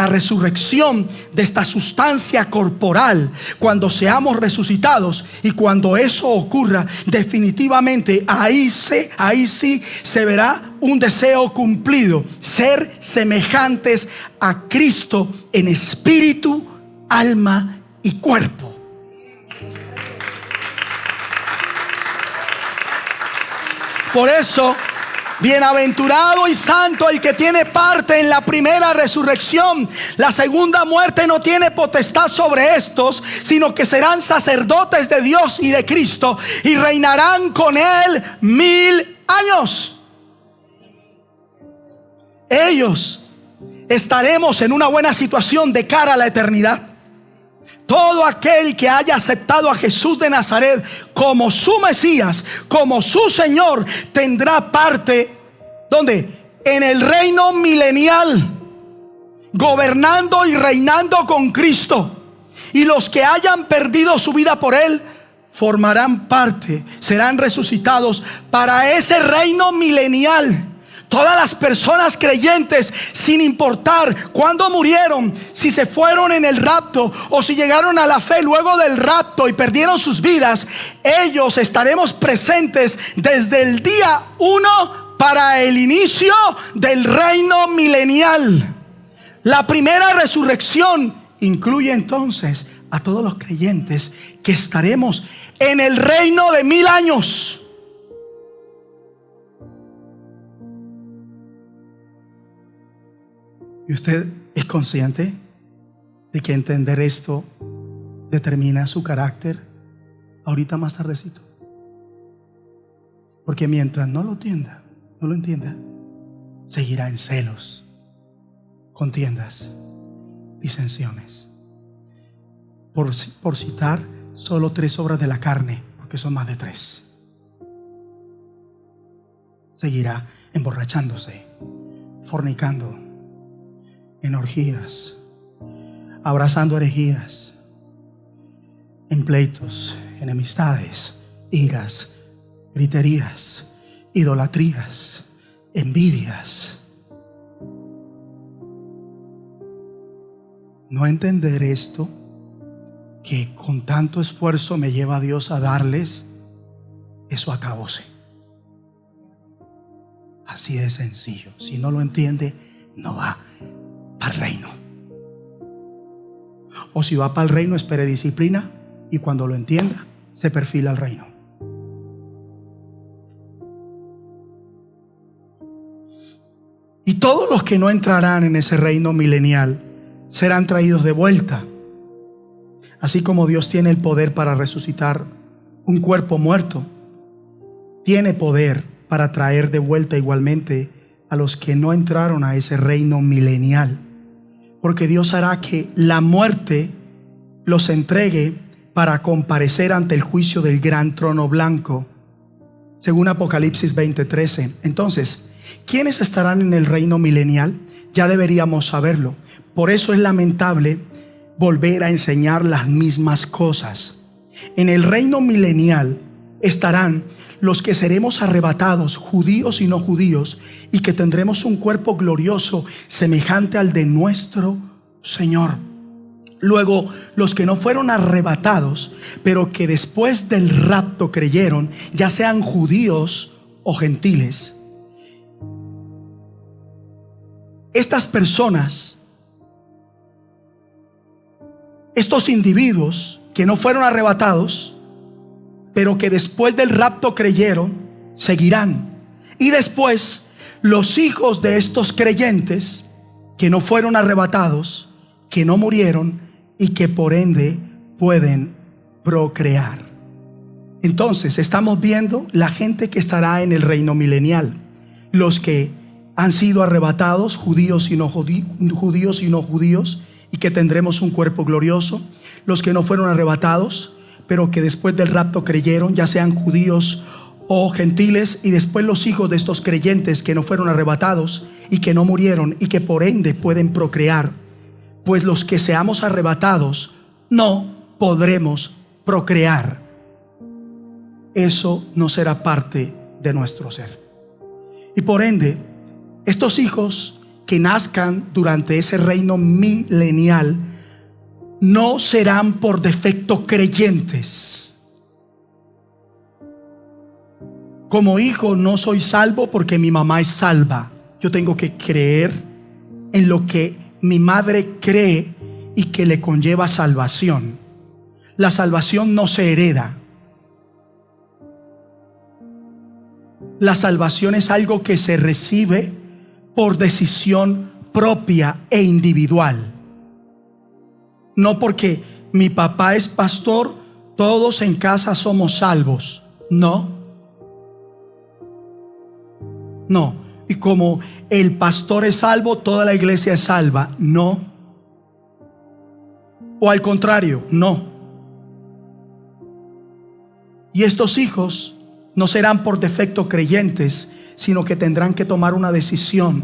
Speaker 1: resurrección de esta sustancia corporal. Cuando seamos resucitados, y cuando eso ocurra, definitivamente ahí sí se verá un deseo cumplido: ser semejantes a Cristo en espíritu, alma y cuerpo. Por eso, bienaventurado y santo el que tiene parte en la primera resurrección. La segunda muerte no tiene potestad sobre estos, sino que serán sacerdotes de Dios y de Cristo, y reinarán con Él 1000 años. Ellos estaremos en una buena situación de cara a la eternidad. Todo aquel que haya aceptado a Jesús de Nazaret como su Mesías, como su Señor, tendrá parte, ¿dónde? En el reino milenial, gobernando y reinando con Cristo. Y los que hayan perdido su vida por Él formarán parte, serán resucitados para ese reino milenial. Todas las personas creyentes, sin importar cuándo murieron, si se fueron en el rapto o si llegaron a la fe luego del rapto y perdieron sus vidas, ellos estaremos presentes desde el día 1 para el inicio del reino milenial. La primera resurrección incluye entonces a todos los creyentes que estaremos en el reino de 1000 años. ¿Y usted es consciente de que entender esto determina su carácter ahorita más tardecito? Porque mientras no lo entienda, seguirá en celos, contiendas, disensiones. Por citar solo 3 obras de la carne, porque son más de 3. Seguirá emborrachándose, fornicando, en orgías, abrazando herejías, en pleitos, enemistades, iras, griterías, idolatrías, envidias. No entender esto, que con tanto esfuerzo me lleva a Dios a darles, eso acabóse. Así de sencillo. Si no lo entiende, no va para el reino. O si va para el reino, espere disciplina, y cuando lo entienda, se perfila al reino. Y todos los que no entrarán en ese reino milenial serán traídos de vuelta. Así como Dios tiene el poder para resucitar un cuerpo muerto, tiene poder para traer de vuelta igualmente a los que no entraron a ese reino milenial. Porque Dios hará que la muerte los entregue para comparecer ante el juicio del gran trono blanco, según Apocalipsis 20:13. Entonces, ¿quiénes estarán en el reino milenial? Ya deberíamos saberlo. Por eso es lamentable volver a enseñar las mismas cosas. En el reino milenial estarán los que seremos arrebatados, judíos y no judíos, y que tendremos un cuerpo glorioso semejante al de nuestro Señor. Luego, los que no fueron arrebatados, pero que después del rapto creyeron, ya sean judíos o gentiles. Estas personas, estos individuos que no fueron arrebatados, pero que después del rapto creyeron, seguirán. Y después, los hijos de estos creyentes que no fueron arrebatados, que no murieron y que por ende pueden procrear. Entonces, estamos viendo la gente que estará en el reino milenial. Los que han sido arrebatados, judíos y no judíos, y que tendremos un cuerpo glorioso. Los que no fueron arrebatados, pero que después del rapto creyeron, ya sean judíos o gentiles. Y después los hijos de estos creyentes que no fueron arrebatados y que no murieron y que por ende pueden procrear. Pues los que seamos arrebatados no podremos procrear. Eso no será parte de nuestro ser. Y por ende, estos hijos que nazcan durante ese reino milenial no serán por defecto creyentes. Como hijo no soy salvo porque mi mamá es salva. Yo tengo que creer en lo que mi madre cree y que le conlleva salvación. La salvación no se hereda. La salvación es algo que se recibe por decisión propia e individual. No porque mi papá es pastor, todos en casa somos salvos. No. Y como el pastor es salvo, toda la iglesia es salva. No. ¿O al contrario? No. Y estos hijos no serán por defecto creyentes, sino que tendrán que tomar una decisión,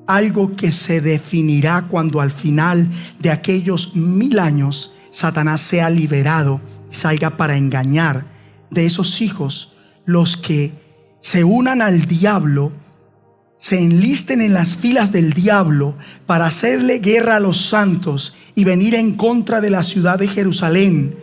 Speaker 1: algo que se definirá cuando al final de aquellos 1000 años Satanás sea liberado y salga para engañar de esos hijos. Los que se unan al diablo, se enlisten en las filas del diablo para hacerle guerra a los santos y venir en contra de la ciudad de Jerusalén,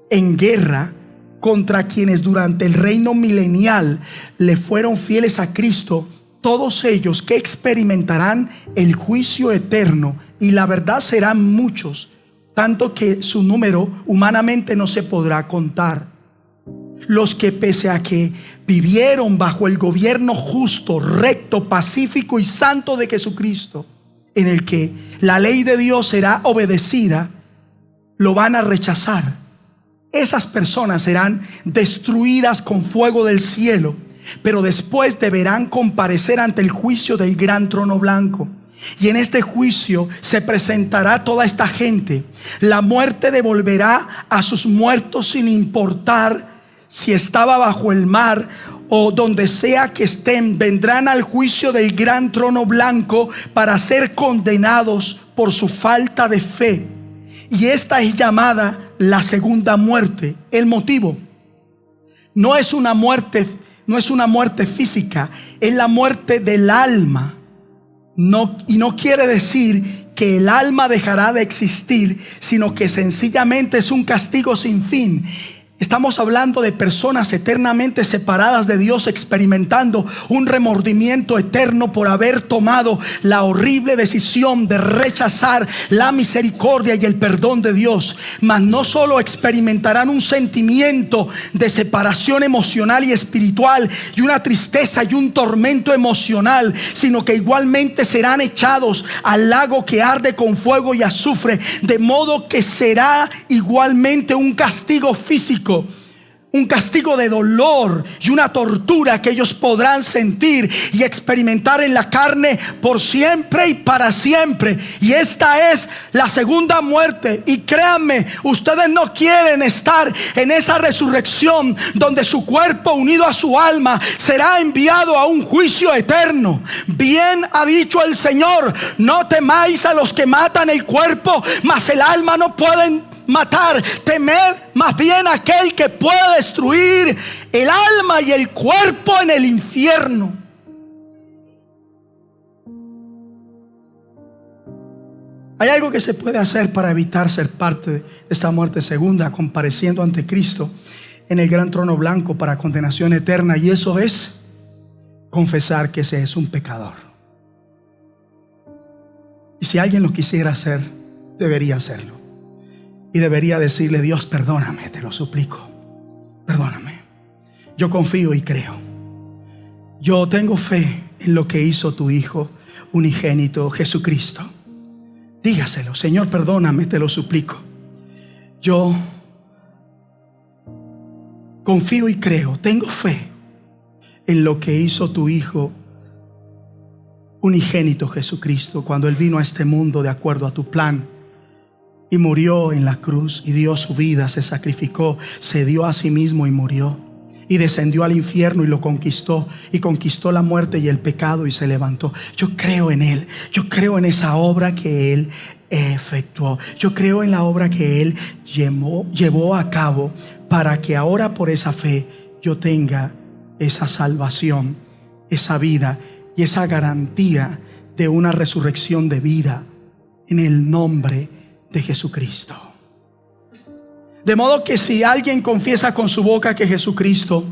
Speaker 1: en guerra contra quienes durante el reino milenial le fueron fieles a Cristo. Todos ellos que experimentarán el juicio eterno, y la verdad serán muchos, tanto que su número humanamente no se podrá contar. Los que, pese a que vivieron bajo el gobierno justo, recto, pacífico y santo de Jesucristo, en el que la ley de Dios será obedecida, lo van a rechazar. Esas personas serán destruidas con fuego del cielo, pero después deberán comparecer ante el juicio del gran trono blanco. Y en este juicio se presentará toda esta gente. La muerte devolverá a sus muertos sin importar si estaba bajo el mar o donde sea que estén. Vendrán al juicio del gran trono blanco para ser condenados por su falta de fe. Y esta es llamada la segunda muerte. El motivo no es una muerte física, es la muerte del alma. Y no quiere decir que el alma dejará de existir, sino que sencillamente es un castigo sin fin. Estamos hablando de personas eternamente separadas de Dios, experimentando un remordimiento eterno por haber tomado la horrible decisión de rechazar la misericordia y el perdón de Dios. Mas no solo experimentarán un sentimiento de separación emocional y espiritual, y una tristeza y un tormento emocional, sino que igualmente serán echados al lago que arde con fuego y azufre, de modo que será igualmente un castigo físico, un castigo de dolor y una tortura que ellos podrán sentir y experimentar en la carne por siempre y para siempre. Y esta es la segunda muerte. Y créanme, ustedes no quieren estar en esa resurrección donde su cuerpo unido a su alma será enviado a un juicio eterno. Bien ha dicho el Señor: no temáis a los que matan el cuerpo, mas el alma no pueden matar. Temed más bien a aquel que puede destruir el alma y el cuerpo en el infierno. Hay algo que se puede hacer para evitar ser parte de esta muerte segunda, compareciendo ante Cristo en el gran trono blanco para condenación eterna, y eso es confesar que se es un pecador. Y si alguien lo quisiera hacer, debería hacerlo. Y debería decirle: Dios, perdóname, te lo suplico, perdóname. Yo confío y creo. Yo tengo fe en lo que hizo tu Hijo unigénito, Jesucristo. Dígaselo: Señor, perdóname, te lo suplico. Yo confío y creo, tengo fe en lo que hizo tu Hijo unigénito, Jesucristo, cuando Él vino a este mundo de acuerdo a tu plan y murió en la cruz y dio su vida, se sacrificó, se dio a sí mismo y murió, y descendió al infierno y lo conquistó, y conquistó la muerte y el pecado y se levantó. Yo creo en Él, yo creo en esa obra que Él efectuó, yo creo en la obra que Él llevó a cabo, para que ahora por esa fe yo tenga esa salvación, esa vida y esa garantía de una resurrección de vida en el nombre de Jesucristo. De modo que si alguien confiesa con su boca que Jesucristo,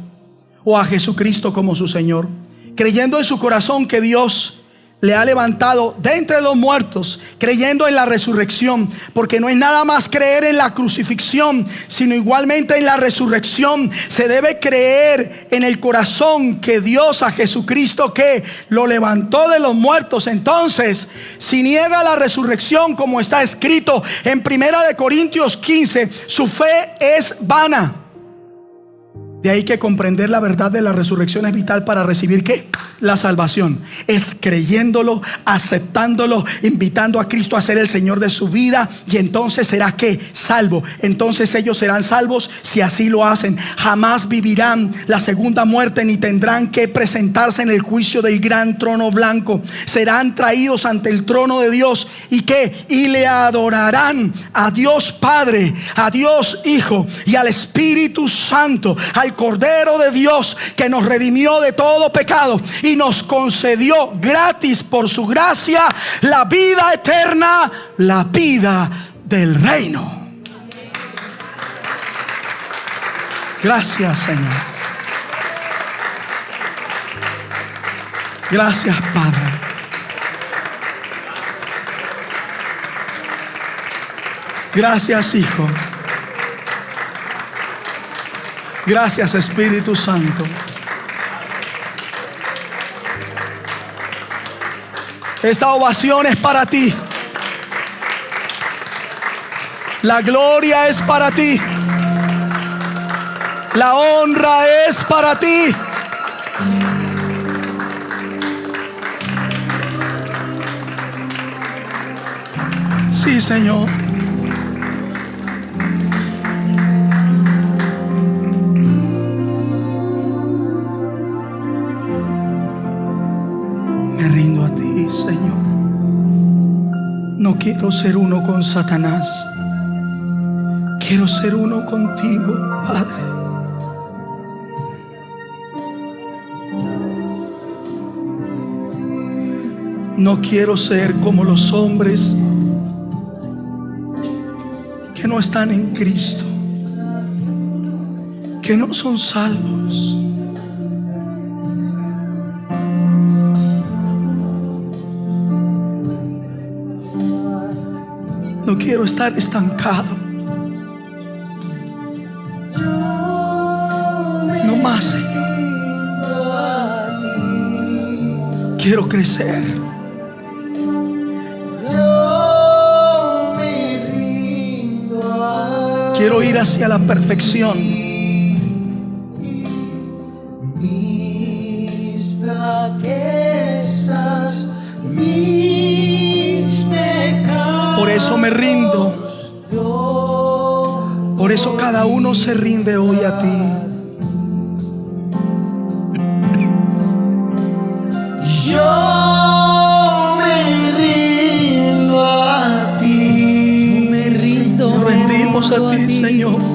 Speaker 1: o a Jesucristo como su Señor, creyendo en su corazón que Dios le ha levantado de entre los muertos, creyendo en la resurrección, porque no es nada más creer en la crucifixión, sino igualmente en la resurrección. Se debe creer en el corazón que Dios a Jesucristo, que lo levantó de los muertos. Entonces, si niega la resurrección, como está escrito en 1 Corintios 15, su fe es vana. De ahí que comprender la verdad de la resurrección es vital para recibir ¿qué? La salvación. Es creyéndolo, aceptándolo, invitando a Cristo a ser el Señor de su vida, y entonces será ¿qué? Salvo. Entonces ellos serán salvos si así lo hacen. Jamás vivirán la segunda muerte, ni tendrán que presentarse en el juicio del gran trono blanco. Serán traídos ante el trono de Dios y ¿qué? Y le adorarán a Dios Padre, a Dios Hijo y al Espíritu Santo, al Cordero de Dios que nos redimió de todo pecado y nos concedió gratis por su gracia la vida eterna, la vida del reino. Gracias, Señor. Gracias, Padre. Gracias, Hijo. Gracias, Espíritu Santo. Esta ovación es para ti. La gloria es para ti. La honra es para ti. Sí, Señor. Me rindo a ti, Señor. No quiero ser uno con Satanás. Quiero ser uno contigo, Padre. No quiero ser como los hombres que no están en Cristo, que no son salvos. No quiero estar estancado. No más, Señor. Quiero crecer. Quiero ir hacia la perfección.
Speaker 2: Mis flaquezas, mis pecados.
Speaker 1: Por eso me rindo. Por eso cada uno se rinde hoy a ti.
Speaker 2: Yo me rindo a ti.
Speaker 1: Nos rendimos a ti, Señor.